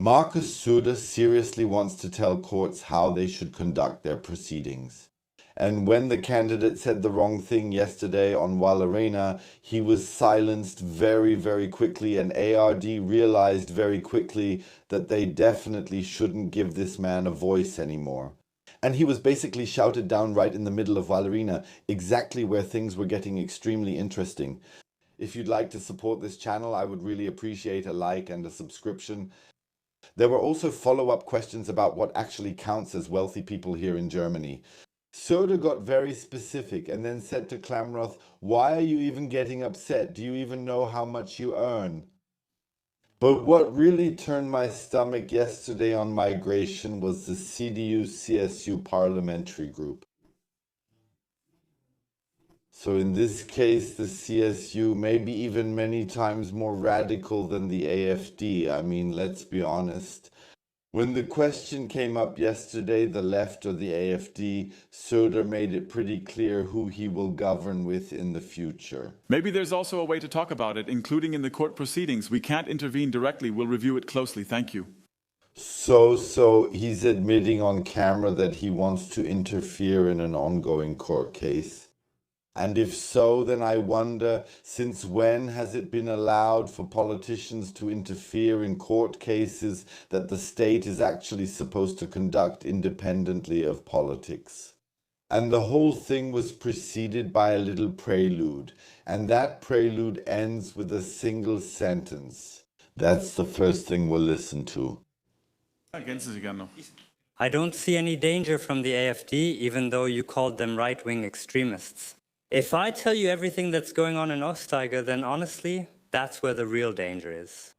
Markus Söder seriously wants to tell courts how they should conduct their proceedings. And when the candidate said the wrong thing yesterday on Wahlarena, he was silenced very, very quickly, and ARD realized very quickly that they definitely shouldn't give this man a voice anymore. And he was basically shouted down right in the middle of Wahlarena, exactly where things were getting extremely interesting. If you'd like to support this channel, I would really appreciate a like and a subscription. There were also follow-up questions about what actually counts as wealthy people here in Germany. Söder got very specific and then said to Klamroth, "Why are you even getting upset? Do you even know how much you earn?" But what really turned my stomach yesterday on migration was the CDU-CSU parliamentary group. So in this case, the CSU may be even many times more radical than the AfD. I mean, let's be honest. When the question came up yesterday, the left or the AfD, Söder made it pretty clear who he will govern with in the future. Maybe there's also a way to talk about it, including in the court proceedings. We can't intervene directly. We'll review it closely. Thank you. So he's admitting on camera that he wants to interfere in an ongoing court case. And if so, then I wonder, since when has it been allowed for politicians to interfere in court cases that the state is actually supposed to conduct independently of politics? And the whole thing was preceded by a little prelude, and that prelude ends with a single sentence. That's the first thing we'll listen to. I don't see any danger from the AfD, even though you called them right-wing extremists. If I tell you everything that's going on in Osteiger, then honestly, that's where the real danger is.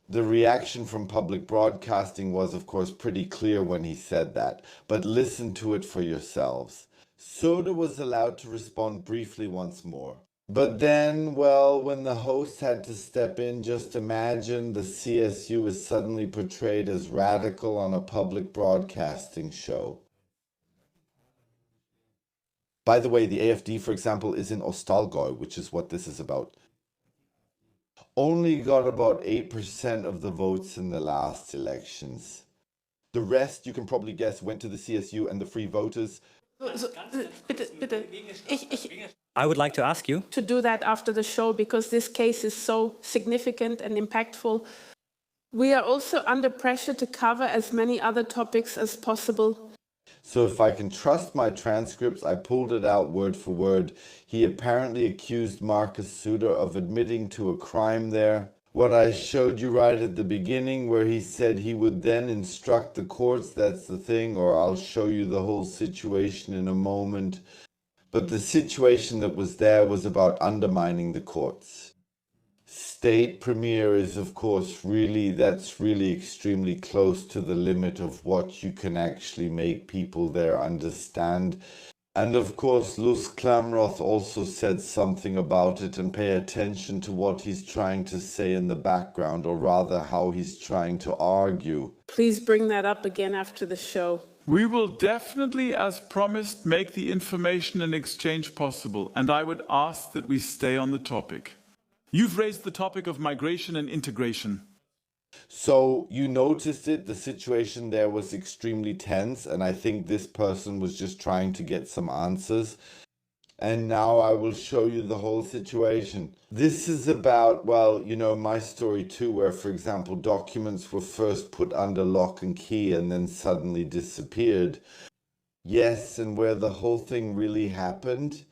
The reaction from public broadcasting was, of course, pretty clear when he said that, but listen to it for yourselves. Söder was allowed to respond briefly once more. But then, well, when the host had to step in, just imagine the CSU is suddenly portrayed as radical on a public broadcasting show. By the way, the AfD, for example, is in Ostallgäu, which is what this is about. Only got about 8% of the votes in the last elections. The rest, you can probably guess, went to the CSU and the Free Voters. Bitte. I would like to ask you to do that after the show, because this case is so significant and impactful. We are also under pressure to cover as many other topics as possible. So if I can trust my transcripts, I pulled it out word for word. He apparently accused Markus Söder of admitting to a crime there. What I showed you right at the beginning, where he said he would then instruct the courts, that's the thing, or I'll show you the whole situation in a moment. But the situation that was there was about undermining the courts. State premiere is, of course, that's really extremely close to the limit of what you can actually make people there understand. And of course, Luz Klamroth also said something about it, and pay attention to what he's trying to say in the background, or rather how he's trying to argue. Please bring that up again after the show. We will definitely, as promised, make the information and exchange possible, and I would ask that we stay on the topic. You've raised the topic of migration and integration. So you noticed it, the situation there was extremely tense, and I think this person was just trying to get some answers. And now I will show you the whole situation. This is about, well, you know, my story too, where, for example, documents were first put under lock and key and then suddenly disappeared. Yes, and where the whole thing really happened.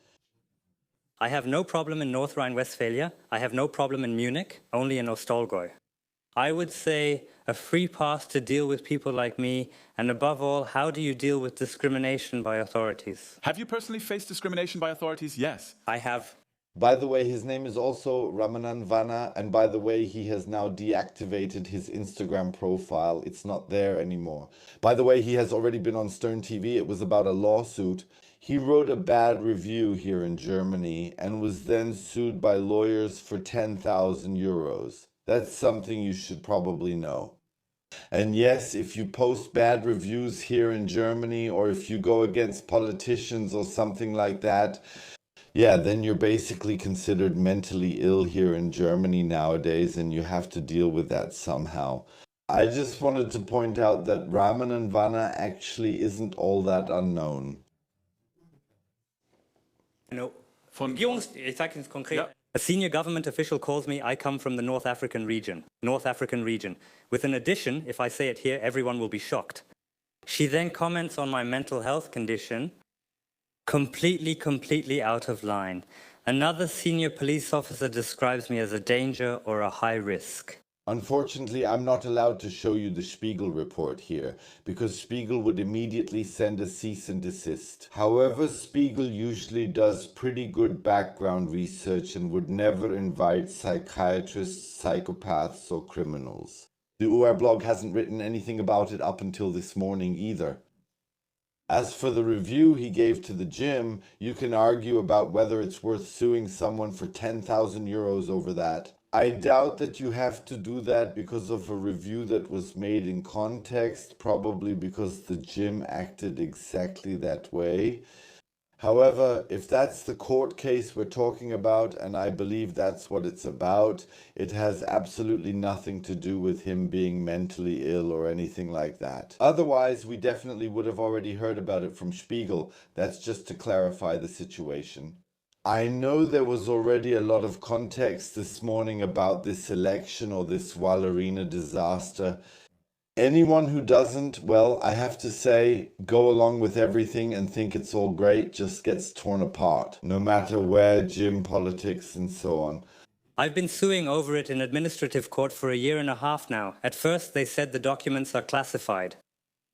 I have no problem in North Rhine-Westphalia. I have no problem in Munich, only in Ostallgäu. I would say a free pass to deal with people like me, and above all, how do you deal with discrimination by authorities? Have you personally faced discrimination by authorities? Yes. I have. By the way, his name is also Ramanan Vana, and by the way, he has now deactivated his Instagram profile. It's not there anymore. By the way, he has already been on Stern TV. It was about a lawsuit. He wrote a bad review here in Germany and was then sued by lawyers for 10,000 euros. That's something you should probably know. And yes, if you post bad reviews here in Germany, or if you go against politicians or something like that, yeah, then you're basically considered mentally ill here in Germany nowadays, and you have to deal with that somehow. I just wanted to point out that Raman and Vanna actually isn't all that unknown. No. Von- Ich sage es konkret. Ja. A senior government official calls me, I come from the North African region. With an addition, if I say it here, everyone will be shocked. She then comments on my mental health condition, completely out of line. Another senior police officer describes me as a danger or a high risk. Unfortunately, I'm not allowed to show you the Spiegel report here, because Spiegel would immediately send a cease and desist. However, Spiegel usually does pretty good background research and would never invite psychiatrists, psychopaths, or criminals. The UR blog hasn't written anything about it up until this morning either. As for the review he gave to the gym, you can argue about whether it's worth suing someone for 10,000 euros over that. I doubt that you have to do that because of a review that was made in context, probably because the gym acted exactly that way. However, if that's the court case we're talking about, and I believe that's what it's about, it has absolutely nothing to do with him being mentally ill or anything like that. Otherwise, we definitely would have already heard about it from Spiegel. That's just to clarify the situation. I know there was already a lot of context this morning about this election or this Wahlarena disaster. Anyone who doesn't, well, I have to say, go along with everything and think it's all great just gets torn apart, no matter where, gym, politics, and so on. I've been suing over it in administrative court for a year and a half now. At first, they said the documents are classified.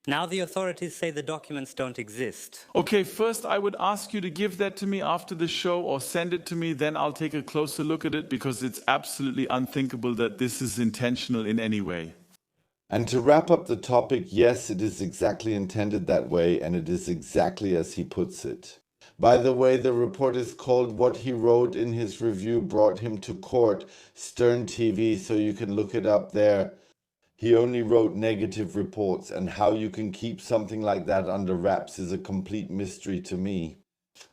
Now the authorities say the documents don't exist. Okay, first I would ask you to give that to me after the show or send it to me, then I'll take a closer look at it because it's absolutely unthinkable that this is intentional in any way. And to wrap up the topic, yes, it is exactly intended that way, and it is exactly as he puts it. By the way, the report is called What He Wrote in His Review Brought Him to Court, Stern TV, so you can look it up there. He only wrote negative reports, and how you can keep something like that under wraps is a complete mystery to me.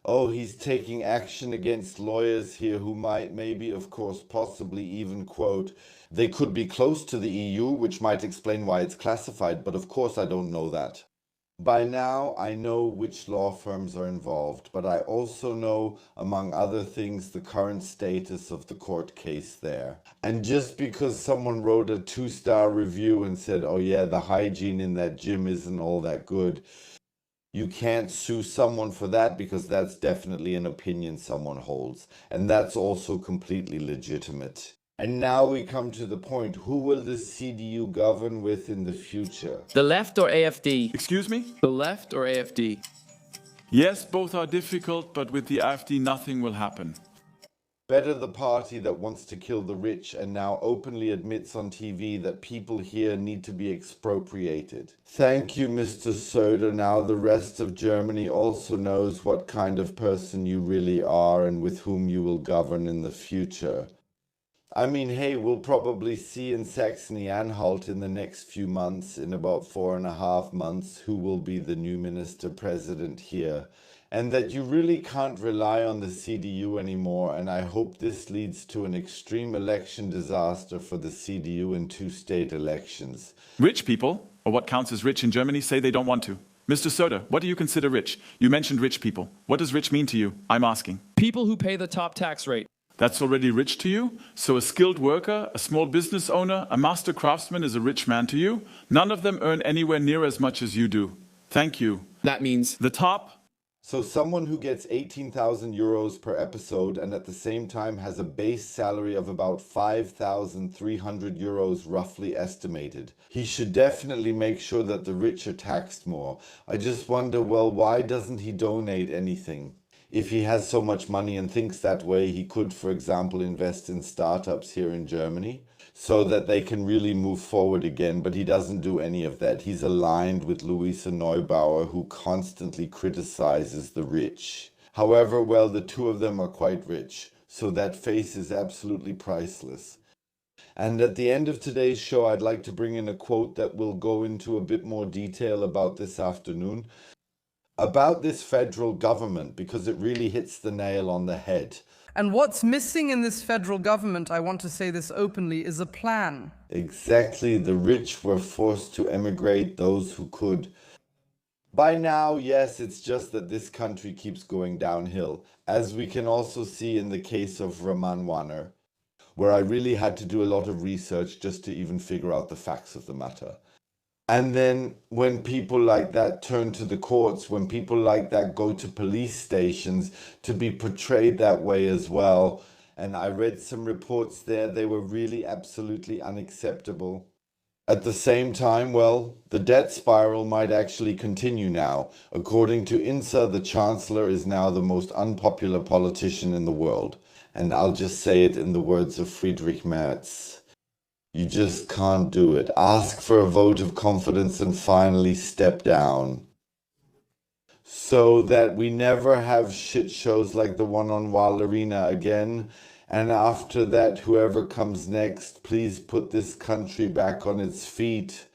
Oh, he's taking action against lawyers here who might, maybe, of course, possibly even, quote, they could be close to the EU, which might explain why it's classified, but of course I don't know that. By now, I know which law firms are involved, but I also know, among other things, the current status of the court case there. And just because someone wrote a 2-star review and said, oh yeah, the hygiene in that gym isn't all that good, you can't sue someone for that because that's definitely an opinion someone holds. And that's also completely legitimate. And now we come to the point, who will the CDU govern with in the future? The left or AFD? Excuse me? The left or AFD? Yes, both are difficult, but with the AfD nothing will happen. Better the party that wants to kill the rich and now openly admits on TV that people here need to be expropriated. Thank you, Mr. Söder. Now the rest of Germany also knows what kind of person you really are and with whom you will govern in the future. I mean, hey, we'll probably see in Saxony-Anhalt in the next few months, in about 4.5 months, who will be the new minister president here. And that you really can't rely on the CDU anymore, and I hope this leads to an extreme election disaster for the CDU in 2 state elections. Rich people, or what counts as rich in Germany, say they don't want to. Mr. Söder, what do you consider rich? You mentioned rich people. What does rich mean to you? I'm asking. People who pay the top tax rate. That's already rich to you? So a skilled worker, a small business owner, a master craftsman is a rich man to you? None of them earn anywhere near as much as you do. Thank you. That means The top. So someone who gets 18,000 euros per episode and at the same time has a base salary of about 5,300 euros roughly estimated. He should definitely make sure that the rich are taxed more. I just wonder, well, why doesn't he donate anything? If he has so much money and thinks that way, he could, for example, invest in startups here in Germany so that they can really move forward again, but he doesn't do any of that. He's aligned with Luisa Neubauer, who constantly criticizes the rich. However, well, the two of them are quite rich, so that face is absolutely priceless. And at the end of today's show, I'd like to bring in a quote that will go into a bit more detail about this afternoon, about this federal government, because it really hits the nail on the head. And what's missing in this federal government, I want to say this openly, is a plan. Exactly, the rich were forced to emigrate, those who could. By now, yes, it's just that this country keeps going downhill, as we can also see in the case of Raman Warner, where I really had to do a lot of research just to even figure out the facts of the matter. And then when people like that turn to the courts, when people like that go to police stations to be portrayed that way as well, and I read some reports there, they were really absolutely unacceptable. At the same time, well, the debt spiral might actually continue now. According to INSA, the Chancellor is now the most unpopular politician in the world. And I'll just say it in the words of Friedrich Merz. You just can't do it. Ask for a vote of confidence and finally step down. So that we never have shit shows like the one on Wahlarena again. And after that, whoever comes next, please put this country back on its feet.